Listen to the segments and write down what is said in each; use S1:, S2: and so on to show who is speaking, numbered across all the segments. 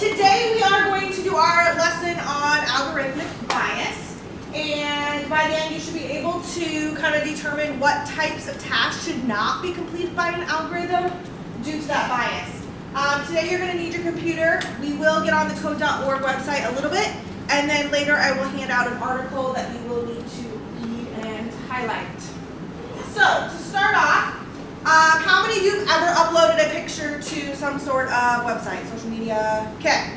S1: today we are going to do our lesson on algorithmic bias, and by the end you should be able to kind of determine what types of tasks should not be completed by an algorithm due to that bias. Today you're going to need your computer. We will get on the code.org website a little bit, and then later I will hand out an article that you will need to read and highlight. So, to start off, how many of you have ever uploaded a picture to some sort of website, social media? Okay.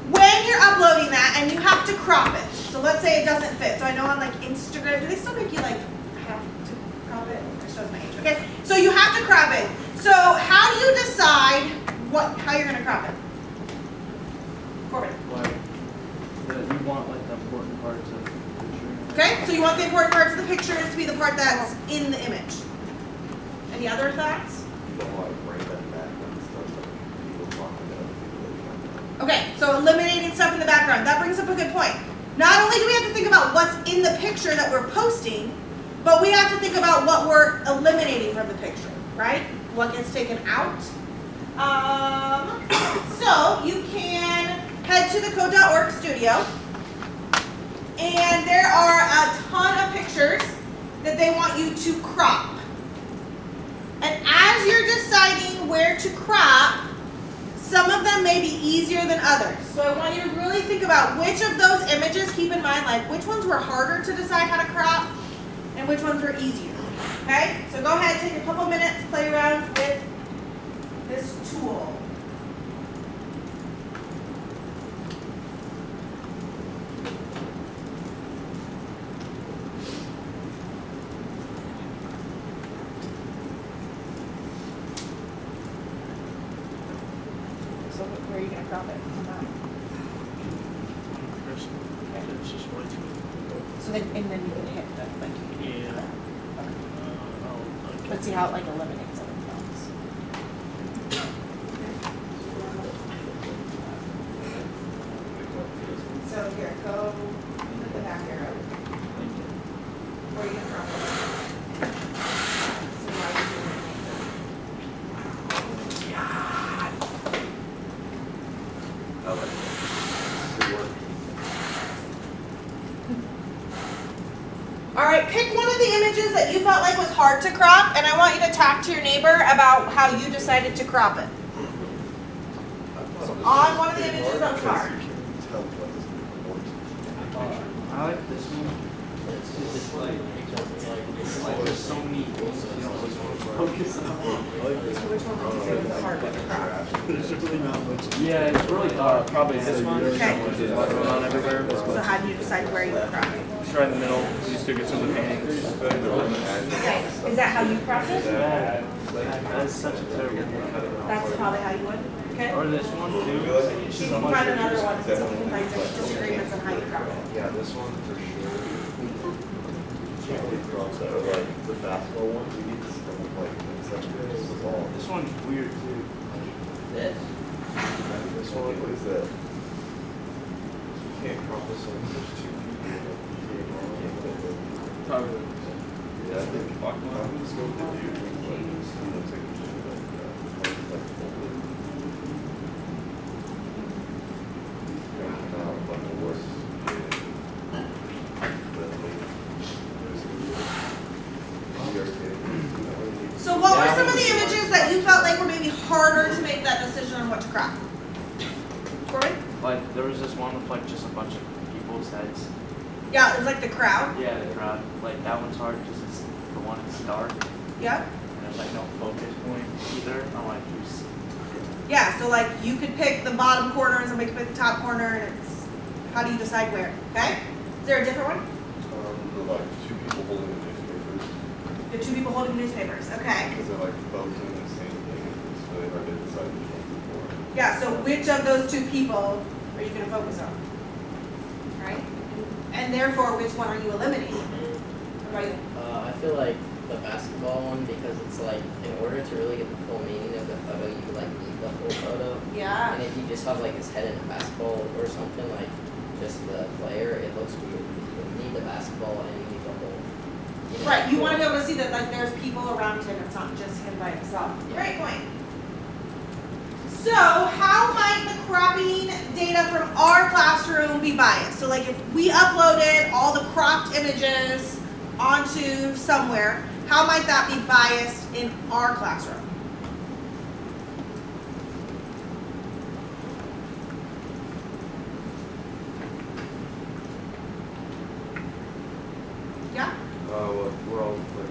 S1: When you're uploading that and you have to crop it, so let's say it doesn't fit. So I know on like Instagram, do they still make you like have to crop it? It shows my age. Okay. So you have to crop it. So how do you decide how you're going to crop it? Corbin.
S2: Like, you want like the important parts of the picture.
S1: Okay. So you want the important parts of the pictures to be the part that's in the image. Any other thoughts?
S3: You don't want to bring that background stuff that people talk about.
S1: Okay, so eliminating stuff in the background. That brings up a good point. Not only do we have to think about what's in the picture that we're posting, but we have to think about what we're eliminating from the picture, right? What gets taken out. So you can head to the code.org studio, and there are a ton of pictures that they want you to crop. And as you're deciding where to crop, some of them may be easier than others. So I want you to really think about which of those images, keep in mind, like which ones were harder to decide how to crop and which ones were easier. Okay? So go ahead, take a couple minutes, play around with this tool. Where are you going to crop it?
S2: It's just way too.
S1: So then, and then you can hit the like.
S2: Yeah.
S1: Okay. Let's see how it like eliminates other things. So here, go with the back arrow. Where are you going to crop it? So why are you doing it? All right, pick one of the images that you felt like was hard to crop, and I want you to talk to your neighbor about how you decided to crop it. So on one of the images that was hard.
S2: I like this one. It's just like there's so many things you don't always want to focus on.
S1: So which one would you say was the hard one to crop?
S2: There's really not much. Yeah, it's really dark. Probably this one.
S1: Okay.
S2: Going on everywhere.
S1: So how do you decide where you would crop it?
S2: Just right in the middle. You still get some of the paintings.
S1: Okay, is that how you crop it?
S2: Yeah. That is such a terrible one.
S1: That's probably how you would? Okay.
S2: Or this one too.
S1: So you can find another one because we can find disagreements on how you crop it.
S3: Yeah, this one for sure. Like the basketball one, we need to like such this is all.
S2: This one's weird too.
S3: This one, what is that? You can't crop this one. There's two people.
S2: Probably.
S3: Yeah, I think I'm just going to do like take a picture of like like the worst.
S1: So what were some of the images that you felt like were maybe harder to make that decision on what to crop? Corey?
S2: Like there was this one with like just a bunch of people's heads.
S1: Yeah, it was like the crowd.
S2: Yeah, the crowd. Like that one's hard because it's the one it's dark.
S1: Yeah.
S2: And there's like no focus point either. I'm like who's.
S1: Yeah, so like you could pick the bottom corner and somebody could pick the top corner, and it's how do you decide where? Okay. Is there a different one?
S3: Like two people holding the newspapers.
S1: The two people holding newspapers. Okay.
S3: Because they're like both doing the same thing. It's really hard to decide which one's more.
S1: Yeah. So which of those two people are you going to focus on? Right. And therefore, which one are you eliminating? What about you?
S4: I feel like the basketball one because it's like in order to really get the full meaning of the photo, you like need the full photo.
S1: Yeah.
S4: And if you just have like his head in a basketball or something like just the player, it looks weird. You need the basketball and you need the whole.
S1: Right. You want to be able to see that like there's people around him. It's not just him by himself.
S4: Yeah.
S1: Great point. So how might the cropping data from our classroom be biased? So like if we uploaded all the cropped images onto somewhere, how might that be biased in our classroom? Yeah?
S3: Well, we're all like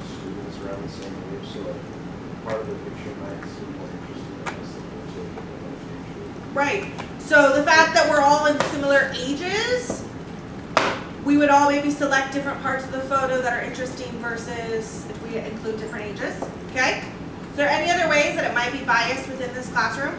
S3: students around the same age, so like part of the picture might seem more interesting than us looking at the
S1: Right. So the fact that we're all in similar ages, we would all maybe select different parts of the photo that are interesting versus if we include different ages. Okay? Is there any other ways that it might be biased within this classroom?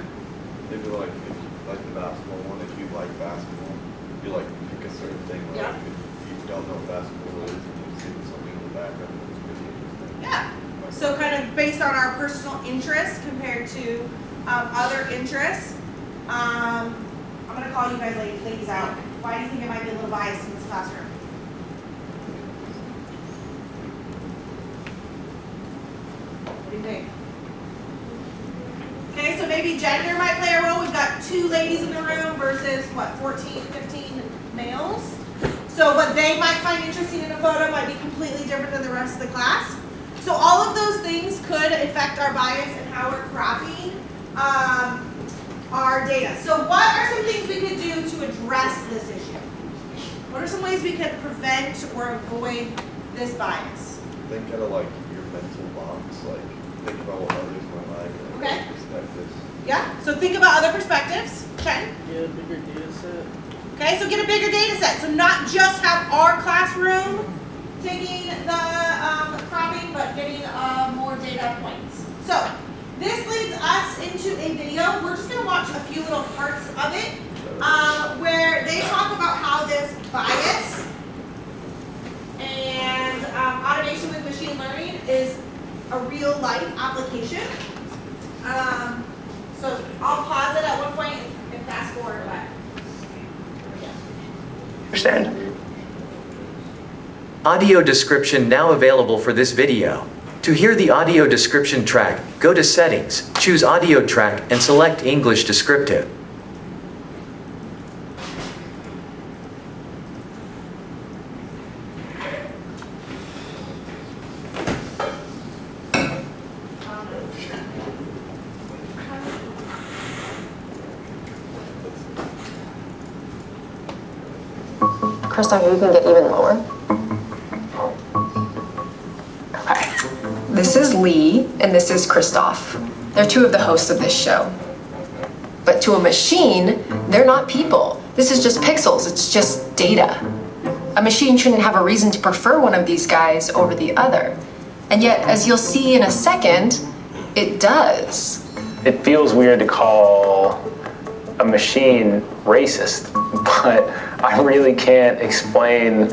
S3: Maybe like if you like the basketball one, if you like basketball, you like pick a certain thing. Like
S1: Yeah.
S3: if you don't know what basketball is and you see something in the background that's really interesting.
S1: Yeah. So kind of based on our personal interests compared to other interests. I'm going to call you guys ladies out. Why do you think it might be a little biased in this classroom? What do you think? Okay, so maybe gender might play a role. We've got 2 ladies in the room versus, what, 14, 15 males? So what they might find interesting in a photo might be completely different than the rest of the class. So all of those things could affect our bias and how we're cropping our data. So what are some things we could do to address this issue? What are some ways we could prevent or avoid this bias?
S3: Think out of like your mental box, like think about what others might like and
S1: Okay.
S3: perspectives.
S1: Yeah, so think about other perspectives. Ken?
S2: Get a bigger data set.
S1: Okay, so get a bigger data set. So not just have our classroom taking the cropping, but getting more data points. So this leads us into a video. We're just going to watch a few little parts of it where they talk about how this bias and automation with machine learning is a real life application. So I'll pause it at one point and fast forward back.
S5: Understand? Audio description now available for this video. To hear the audio description track, go to Settings, choose Audio Track, and select English Descriptive.
S6: Christoph, you can get even lower. Okay. This is Lee, and this is Christoph. They're 2 of the hosts of this show. But to a machine, they're not people. This is just pixels, it's just data. A machine shouldn't have a reason to prefer one of these guys over the other. And yet, as you'll see in a second, it does.
S7: It feels weird to call a machine racist, but I really can't explain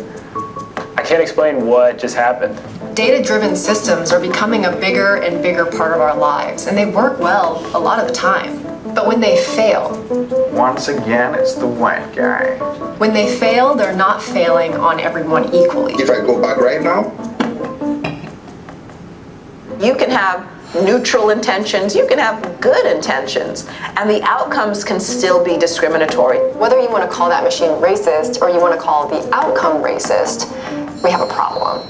S7: what just happened.
S6: Data-driven systems are becoming a bigger and bigger part of our lives, and they work well a lot of the time. But when they fail,
S8: Once again, it's the white guy.
S6: when they fail, they're not failing on everyone equally.
S9: If I go back right now,
S10: You can have neutral intentions, you can have good intentions, and the outcomes can still be discriminatory.
S6: Whether you want to call that machine racist or you want to call the outcome racist, we have a problem.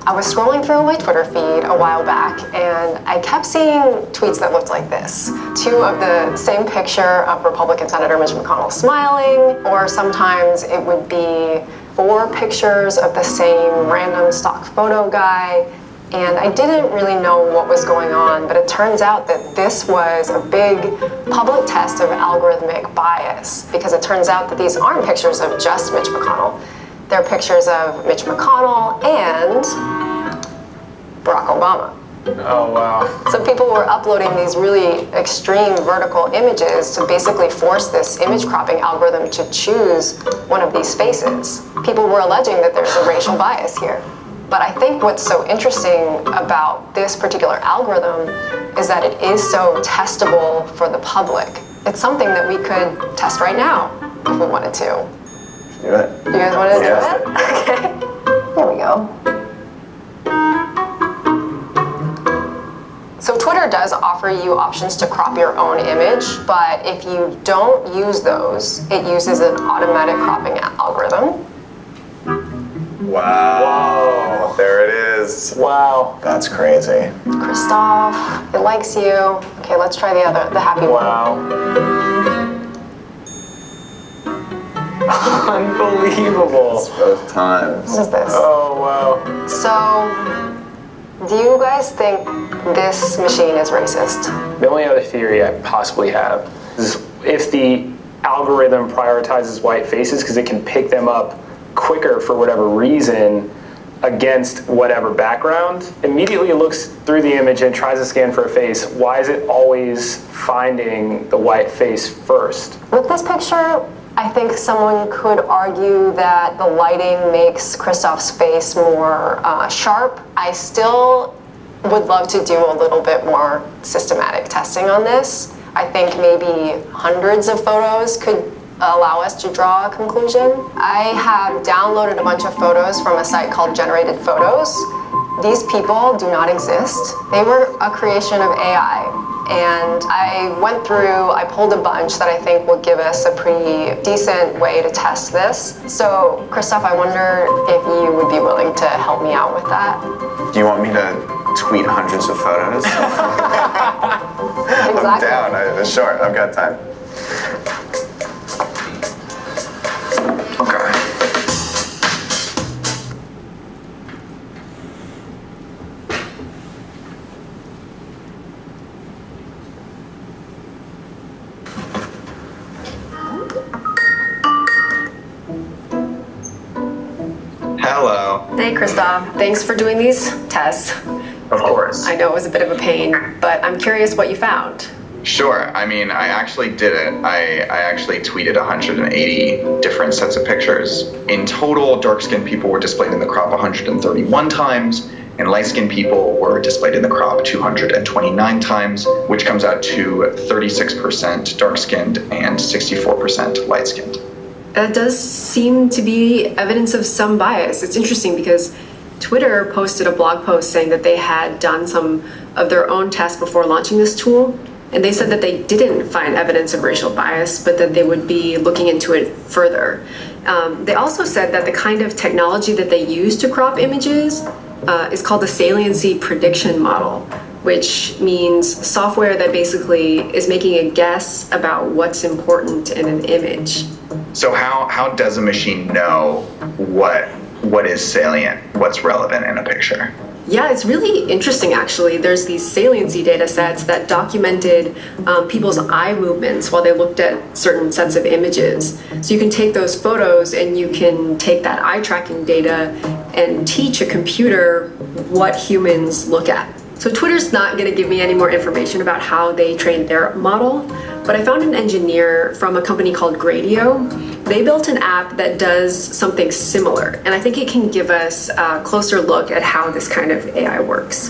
S6: I was scrolling through my Twitter feed a while back and I kept seeing tweets that looked like this. 2 of the same picture of Republican Senator Mitch McConnell smiling, or sometimes it would be 4 pictures of the same random stock photo guy. And I didn't really know what was going on, but it turns out that this was a big public test of algorithmic bias, because it turns out that these aren't pictures of just Mitch McConnell. They're pictures of Mitch McConnell and Barack Obama.
S7: Oh, wow.
S6: So people were uploading these really extreme vertical images to basically force this image cropping algorithm to choose one of these faces. People were alleging that there's a racial bias here. But I think what's so interesting about this particular algorithm is that it is so testable for the public. It's something that we could test right now. if we wanted to.
S8: Do it.
S6: You guys want to
S8: Yeah.
S6: do it? Okay. Here we go. So Twitter does offer you options to crop your own image, but if you don't use those, it uses an automatic cropping algorithm.
S8: Wow. There it is.
S7: Wow.
S8: That's crazy.
S6: Christoph, it likes you. Okay, let's try the happy one.
S7: Wow. Unbelievable.
S8: Both times.
S6: What is this?
S7: Oh, wow.
S6: So, do you guys think this machine is racist?
S7: The only other theory I possibly have is if the algorithm prioritizes white faces because it can pick them up quicker for whatever reason against whatever background, immediately looks through the image and tries to scan for a face. Why is it always finding the white face first?
S6: With this picture, I think someone could argue that the lighting makes Christoph's face more sharp. I still would love to do a little bit more systematic testing on this. I think maybe hundreds of photos could allow us to draw a conclusion. I have downloaded a bunch of photos from a site called Generated Photos. These people do not exist. They were a creation of AI. And I pulled a bunch that I think will give us a pretty decent way to test this. So, Christoph, I wonder if you would be willing to help me out with that.
S8: Do you want me to tweet hundreds of photos?
S6: Exactly.
S8: I'm down. Sure, I've got time. Okay. Hello.
S6: Hey, Christoph. Thanks for doing these tests.
S8: Of course.
S6: I know it was a bit of a pain, but I'm curious what you found.
S8: Sure. I mean, I actually did it. I actually tweeted 180 different sets of pictures. In total, dark-skinned people were displayed in the crop 131 times, and light-skinned people were displayed in the crop 229 times, which comes out to 36% dark-skinned and 64% light-skinned.
S6: That does seem to be evidence of some bias. It's interesting because Twitter posted a blog post saying that they had done some of their own tests before launching this tool. And they said that they didn't find evidence of racial bias, but that they would be looking into it further. They also said that the kind of technology that they use to crop images is called the saliency prediction model, which means software that basically is making a guess about what's important in an image.
S8: So how does a machine know what is salient, what's relevant in a picture?
S6: Yeah, it's really interesting actually. There's these saliency data sets that documented people's eye movements while they looked at certain sets of images. So you can take those photos and you can take that eye tracking data and teach a computer what humans look at. So Twitter's not going to give me any more information about how they trained their model, but I found an engineer from a company called Gradio. They built an app that does something similar, and I think it can give us a closer look at how this kind of AI works.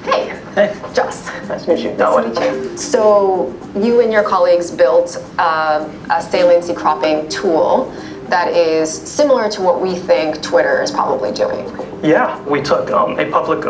S6: Hey.
S7: Hey.
S6: Joss.
S7: Nice to meet you.
S6: Nice to meet you. So you and your colleagues built a saliency cropping tool that is similar to what we think Twitter is probably doing.
S9: Yeah, we took a public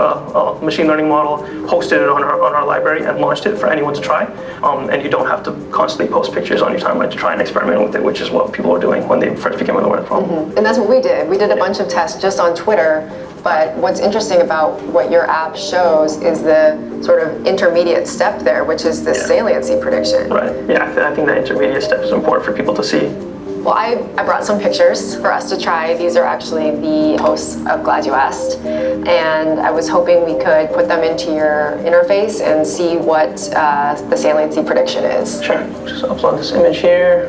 S9: machine learning model, hosted it on our library, and launched it for anyone to try. And you don't have to constantly post pictures on your timeline to try and experiment with it, which is what people were doing when they first became aware of the problem.
S6: And that's what we did. We did a bunch of tests just on Twitter, but what's interesting about what your app shows is the sort of intermediate step there, which is the saliency prediction.
S9: Right, yeah, I think that intermediate step is important for people to see.
S6: Well, I brought some pictures for us to try. These are actually the posts of Glad You Asked. And I was hoping we could put them into your interface and see what the saliency prediction is.
S9: Sure, just upload this image here.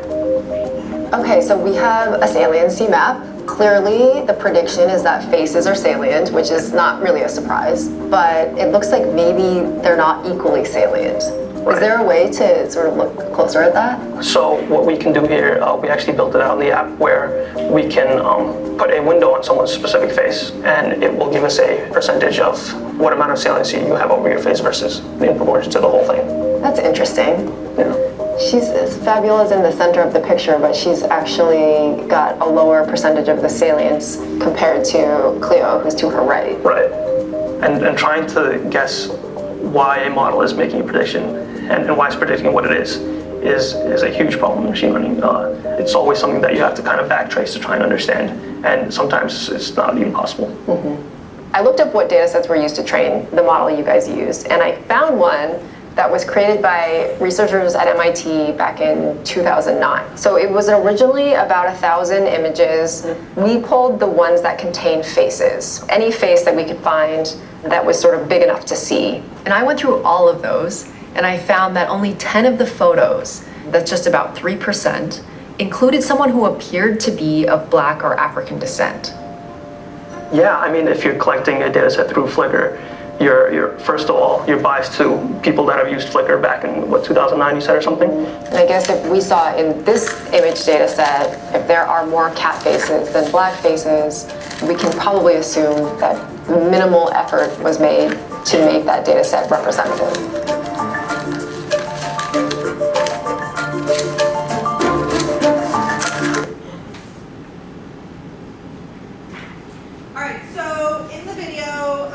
S6: Okay, so we have a saliency map. Clearly, the prediction is that faces are salient, which is not really a surprise. But it looks like maybe they're not equally salient. Is there a way to sort of look closer at that?
S9: So what we can do here, we actually built it out in the app where we can put a window on someone's specific face, and it will give us a percentage of what amount of saliency you have over your face versus in proportion to the whole thing.
S6: That's interesting.
S9: Yeah.
S6: She's as fabulous in the center of the picture, but she's actually got a lower percentage of the salience compared to Cleo, who's to her right.
S9: Right. And trying to guess why a model is making a prediction and why it's predicting what it is a huge problem in machine learning. It's always something that you have to kind of backtrace to try and understand, and sometimes it's not even possible.
S6: I looked up what data sets were used to train the model you guys used, and I found one that was created by researchers at MIT back in 2009. So it was originally about 1,000 images. We pulled the ones that contained faces, any face that we could find that was sort of big enough to see. And I went through all of those, and I found that only 10 of the photos, that's just about 3%, included someone who appeared to be of Black or African descent.
S9: Yeah, I mean, if you're collecting a data set through Flickr, you're first of all, you're biased to people that have used Flickr back in, 2009 you said or something?
S6: And I guess if we saw in this image data set, if there are more cat faces than black faces, we can probably assume that minimal effort was made to make that data set representative.
S1: Alright, so in the video,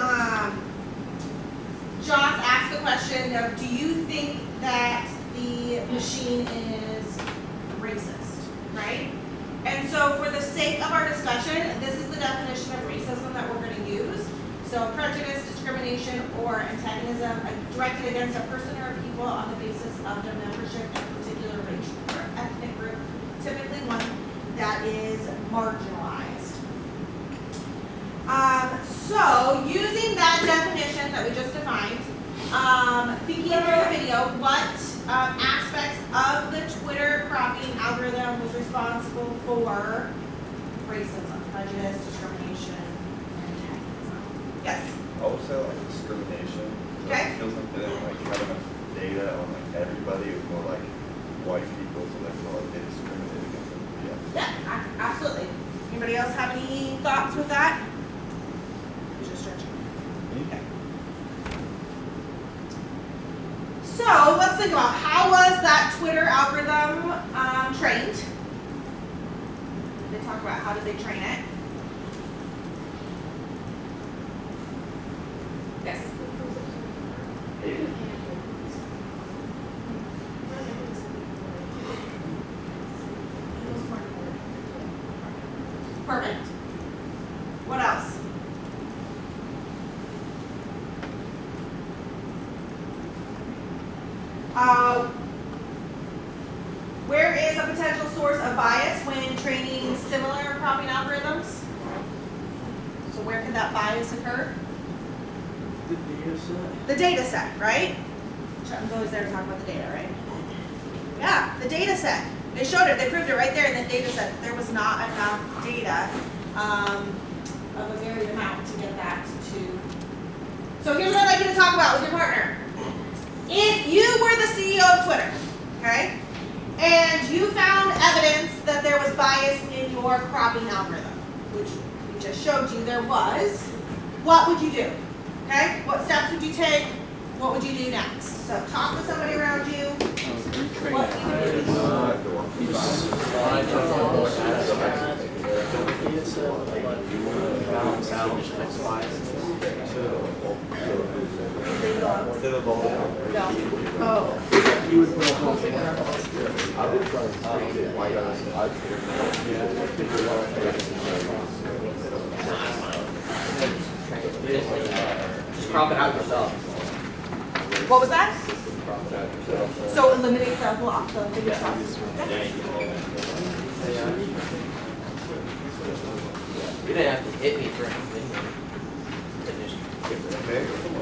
S1: Joss asked the question of, do you think that the machine is racist, right? And so for the sake of our discussion, this is the definition of racism that we're going to use. So prejudice, discrimination, or antagonism directed against a person or a people on the basis of their membership in a particular racial or ethnic group, typically one that is marginalized. So using that definition that we just defined, thinking through the video, what aspects of the Twitter cropping algorithm was responsible for racism, prejudice, discrimination, and antagonism? Yes?
S3: I would say like discrimination.
S1: Okay.
S3: It feels like they didn't like have enough data on like everybody. It was more like white people, so they feel like they discriminated against them. Yeah.
S1: Yeah, absolutely. Anybody else have any thoughts with that? Just stretching. Okay. So let's think about how was that Twitter algorithm trained? They talk about how did they train it? Yes. Perfect. What else? Where is a potential source of bias when training similar cropping algorithms? So where could that bias occur?
S2: The data set.
S1: The data set, right? Chetton's always there to talk about the data, right? Yeah, the data set. They showed it, they proved it right there in the data set that there was not enough data of a varied amount to get that to. So here's what I'd like you to talk about with your partner. If you were the CEO of Twitter, okay, and you found evidence that there was bias in your cropping algorithm, which we just showed you there was, what would you do? Okay, what steps would you take? What would you do next? So talk to somebody around you. What you would do.
S4: Just crop it out yourself.
S1: What was that? So eliminate the block, the bigger stuff.
S4: You didn't have to hit me for anything.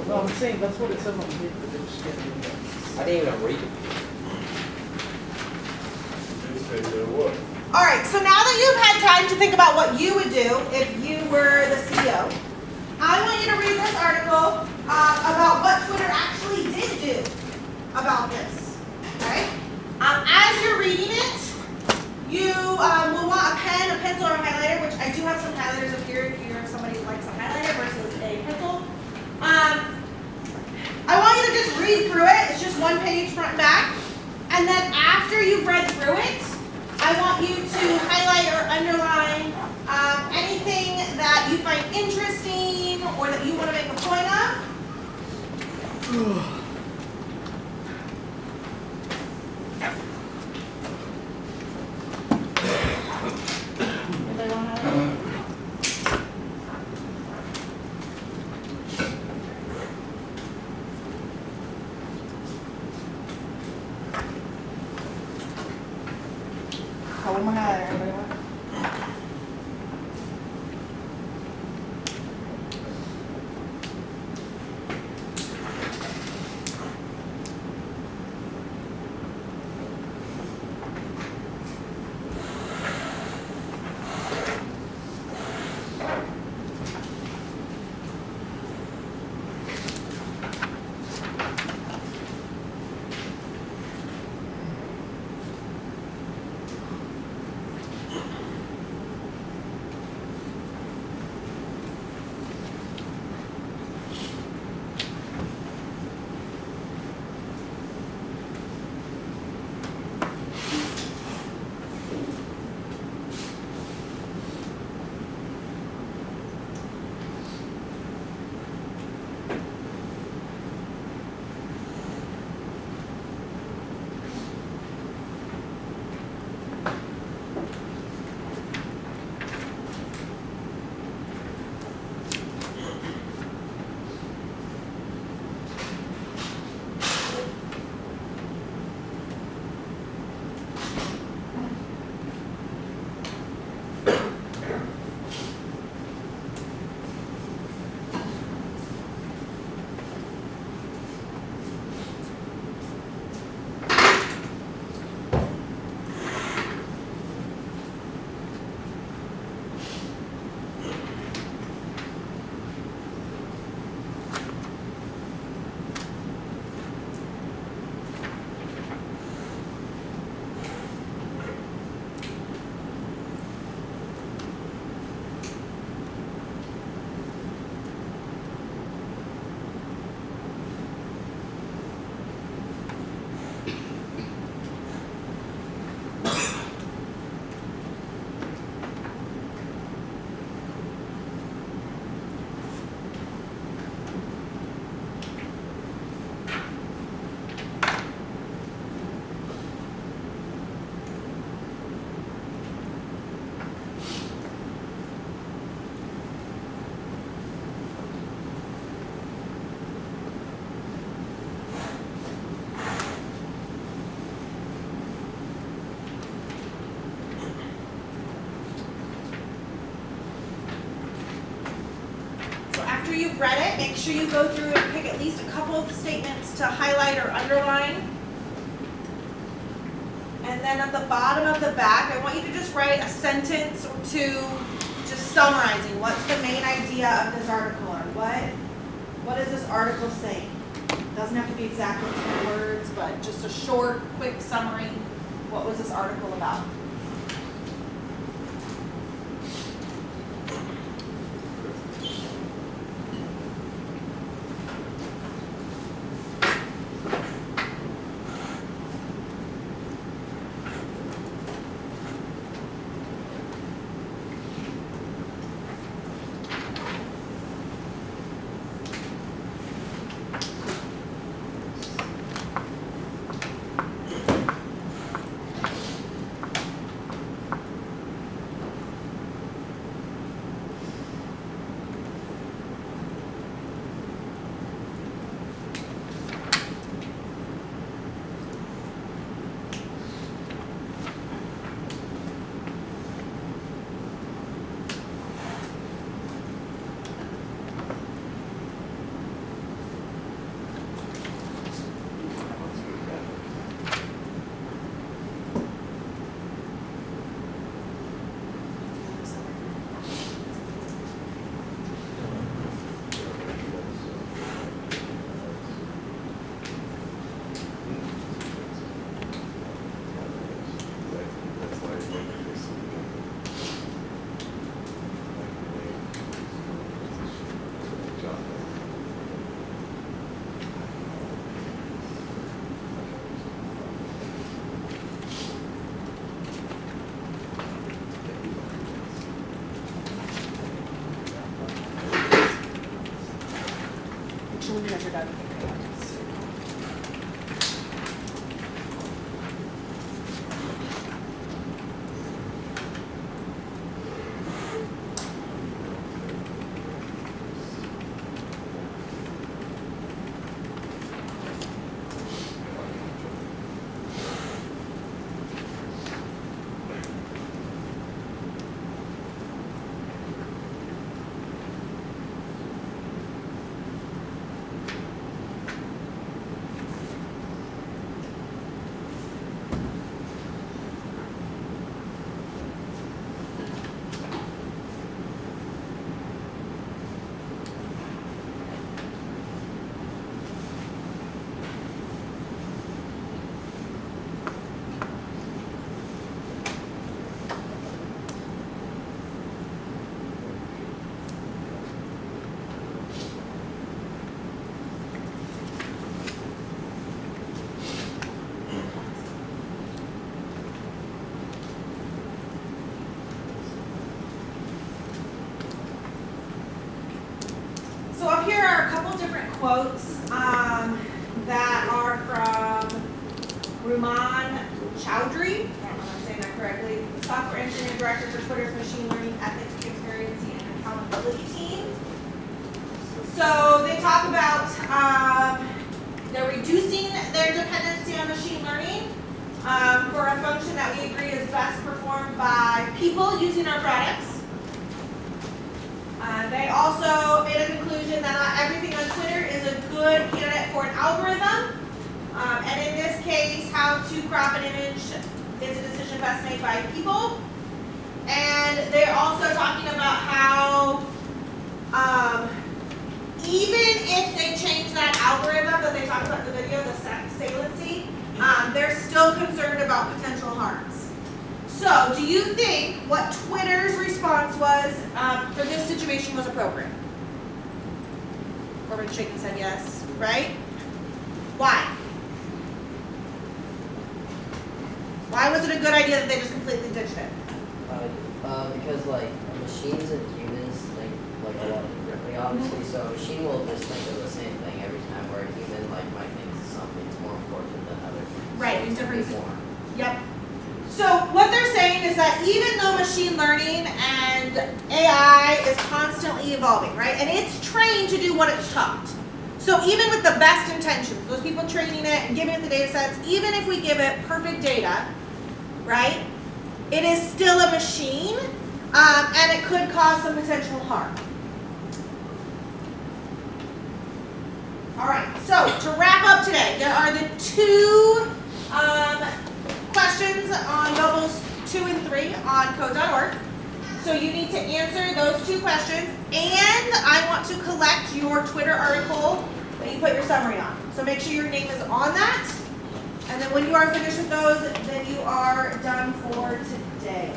S2: No, I'm saying that's what it says on the paper. They just get it.
S4: I didn't even read it.
S1: All right, so now that you've had time to think about what you would do if you were the CEO, I want you to read this article about what Twitter actually did do about this, okay? As you're reading it, you will want a pen, a pencil, or a highlighter, which I do have some highlighters up here if you're somebody who likes a highlighter versus a pencil. I want you to just read through it. It's just one page front and back. And then after you've read through it, I want you to highlight or underline anything that you find interesting or that you want to make a point of. Anybody want to highlight? One more highlighter, everybody want? After you've read it, make sure you go through and pick at least a couple of statements to highlight or underline. And then at the bottom of the back, I want you to just write a sentence or two just summarizing what's the main idea of this article or what is this article saying. It doesn't have to be exactly 10 words, but just a short, quick summary. What was this article about? quotes that are from Ruman Chowdhury. I don't know if I'm saying that correctly. Software engineering director for Twitter's machine learning ethics, transparency, and accountability team. So they talk about they're reducing their dependency on machine learning for a function that we agree is best performed by people using our products. They also made a conclusion that not everything on Twitter is a good candidate for an algorithm. And in this case, how to crop an image is a decision best made by people. And they're also talking about how even if they change that algorithm that they talked about in the video, the saliency, they're still concerned about potential harms. So, do you think what Twitter's response was for this situation was appropriate? Corbin shaking said yes, right? Why? Why was it a good idea that they just completely ditched it?
S4: Because like machines and humans think like a lot differently, obviously. So a machine will just think of the same thing every time, where a human like might think something's more important than others.
S1: Right, in
S4: So
S1: different.
S4: more.
S1: Yep. So what they're saying is that even though machine learning and AI is constantly evolving, right, and it's trained to do what it's taught. So even with the best intentions, those people training it and giving it the data sets, even if we give it perfect data, right, it is still a machine, and it could cause some potential harm. All right, so to wrap up today, there are the two questions on levels 2 and 3 on code.org. So you need to answer those two questions, and I want to collect your Twitter article that you put your summary on. So make sure your name is on that, and then when you are finished with those, then you are done for today.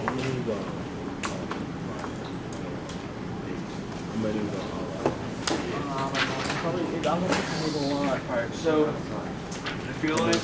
S2: Probably, I'm gonna move along that part. So, I feel like